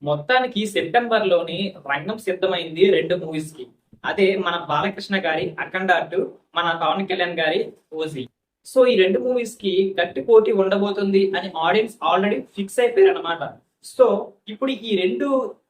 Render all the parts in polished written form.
మొత్తానికి సెప్టెంబర్ లోని రంగం సిద్ధమైంది రెండు మూవీస్ కి. అదే మన బాలకృష్ణ గారి అఖండ అటు, మన పవన్ కళ్యాణ్ గారి ఓజీ. సో ఈ రెండు మూవీస్ కి గట్టి పోటీ ఉండబోతుంది అని ఆడియన్స్ ఆల్రెడీ ఫిక్స్ అయిపోయారు అనమాట. సో ఇప్పుడు ఈ రెండు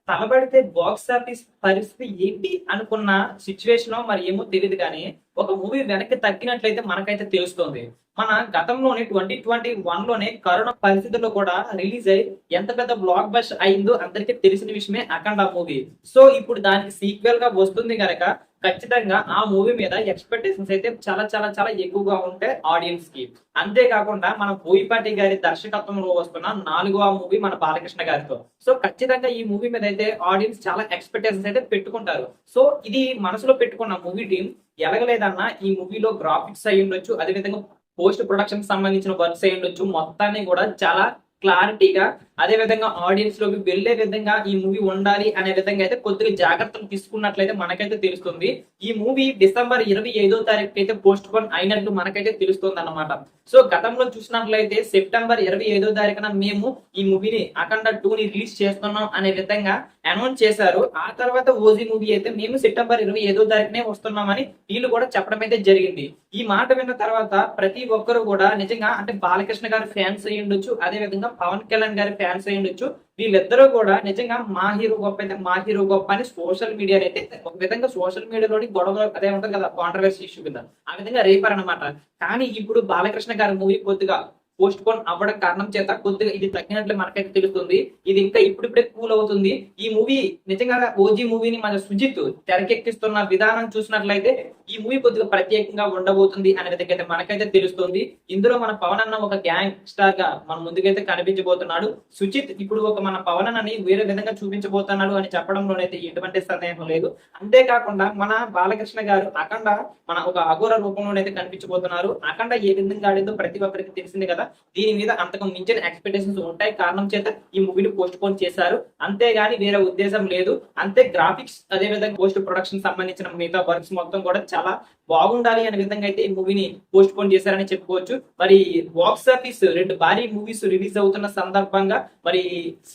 తలబడితే బాక్స్ ఆఫీస్ పరిస్థితి ఏంటి అనుకున్న సిచ్యువేషన్ మరి ఏమో తెలియదు, కానీ ఒక మూవీ వెనక్కి తగ్గినట్లయితే మనకైతే తెలుస్తుంది. మన గతంలోనే 2021 లోనే కరోనా పరిస్థితుల్లో కూడా రిలీజ్ అయ్యి ఎంత పెద్ద బ్లాక్ బస్ అయిందో అందరికీ తెలిసిన విషయమే అఖండ మూవీ. సో ఇప్పుడు దానికి సీక్వెల్ గా వస్తుంది కనుక ఖచ్చితంగా ఆ మూవీ మీద ఎక్స్పెక్టేషన్స్ అయితే చాలా చాలా చాలా ఎక్కువగా ఉంటాయి ఆడియన్స్ కి. అంతేకాకుండా మన బోయపాటి గారి దర్శకత్వంలో వస్తున్న 4వ మూవీ మన బాలకృష్ణ గారితో. సో ఖచ్చితంగా ఈ మూవీ మీద అయితే ఆడియన్స్ చాలా ఎక్స్పెక్టేషన్స్ అయితే పెట్టుకుంటారు. సో ఇది మనసులో పెట్టుకున్న మూవీ టీం ఎలగలేదన్నా ఈ మూవీలో గ్రాఫిక్స్ అయి ఉండొచ్చు, అదేవిధంగా పోస్ట్ ప్రొడక్షన్ సంబంధించిన వర్క్స్ అయి ఉండొచ్చు, మొత్తాన్ని కూడా చాలా క్లారిటీగా అదే విధంగా ఆడియన్స్ లోకి వెళ్లే విధంగా ఈ మూవీ ఉండాలి అనే విధంగా అయితే కొద్దిగా జాగ్రత్తలు తీసుకున్నట్లయితే మనకైతే తెలుస్తుంది. ఈ మూవీ డిసెంబర్ 25వ తారీఖు అయితే పోస్ట్ పోన్ అయినట్టు మనకైతే తెలుస్తుంది అన్నమాట. సో గతంలో చూసినట్లయితే సెప్టెంబర్ 25వ తారీఖున మేము ఈ మూవీని అఖండ 2ని రిలీజ్ చేస్తున్నాం అనే విధంగా అనౌన్స్ చేశారు. ఆ తర్వాత ఓజీ మూవీ అయితే మేము సెప్టెంబర్ 25వ తారీఖునే వస్తున్నామని వీళ్ళు కూడా చెప్పడం అయితే జరిగింది. ఈ మాట విన్న తర్వాత ప్రతి ఒక్కరు కూడా నిజంగా అంటే బాలకృష్ణ గారి ఫ్యాన్స్ అయ్యి ఉండొచ్చు, అదే విధంగా పవన్ కళ్యాణ్ గారి ఫ్యాన్స్ అయ్యి ఉండొచ్చు, వీళ్ళిద్దరూ కూడా నిజంగా మా హీరో గొప్ప అయితే మా హీరో గొప్ప అని సోషల్ మీడియా అయితే ఒక విధంగా సోషల్ మీడియాలోని గొడవ అదే ఉంటుంది కదా, కాంట్రవర్సీ ఇష్యూ కింద ఆ విధంగా రేపారనమాట. కానీ ఇప్పుడు బాలకృష్ణ గారి మూవీ కొద్దిగా పోస్ట్ పోన్ అవ్వడం కారణం చేత కొద్దిగా ఇది తగ్గినట్లు మనకైతే తెలుస్తుంది. ఇది ఇంకా ఇప్పుడిప్పుడే కూల్ అవుతుంది. ఈ మూవీ నిజంగా ఓజీ మూవీని మన సుజిత్ తెరకెక్కిస్తున్న విధానం చూసినట్లయితే ఈ మూవీ కొద్దిగా ప్రత్యేకంగా ఉండబోతుంది అనే విధంగా అయితే మనకైతే తెలుస్తుంది. ఇందులో మన పవన్ అన్న ఒక గ్యాంగ్ స్టార్ గా మన ముందుకైతే కనిపించబోతున్నాడు. సుజిత్ ఇప్పుడు ఒక మన పవన్ అన్నని వేరే విధంగా చూపించబోతున్నాడు అని చెప్పడంలోనైతే ఎటువంటి సందేహం లేదు. అంతేకాకుండా మన బాలకృష్ణ గారు అఖండ మన ఒక అఘోర రూపంలోనైతే కనిపించబోతున్నారు. అఖండ ఏ విధంగా ఆడిందో ప్రతి ఒక్కరికి తెలిసింది కదా. దీని మీద అంతకు మించిన ఎక్స్పెక్టేషన్స్ ఉంటాయి, కారణం చేత ఈ మూవీని పోస్ట్ పోన్ చేశారు. అంతేగాని వేరే ఉద్దేశం లేదు. అంతే గ్రాఫిక్స్ అదే విధంగా పోస్ట్ ప్రొడక్షన్ సంబంధించిన మిగతా వర్క్స్ మొత్తం కూడా చాలా బాగుండాలి అనే విధంగా అయితే ఈ మూవీని పోస్ట్ పోన్ చేశారని చెప్పుకోవచ్చు. మరి బాక్స్ ఆఫీస్ రెండు భారీ మూవీస్ రిలీజ్ అవుతున్న సందర్భంగా మరి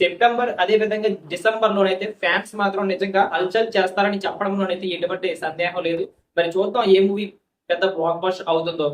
సెప్టెంబర్ అదే విధంగా డిసెంబర్ లోనైతే ఫ్యాన్స్ మాత్రం నిజంగా హల్చల్ చేస్తారని చెప్పడంలోనైతే ఎటువంటి సందేహం లేదు. మరి చూద్దాం ఏ మూవీ పెద్ద బ్లాక్ బస్టర్ అవుతుందో.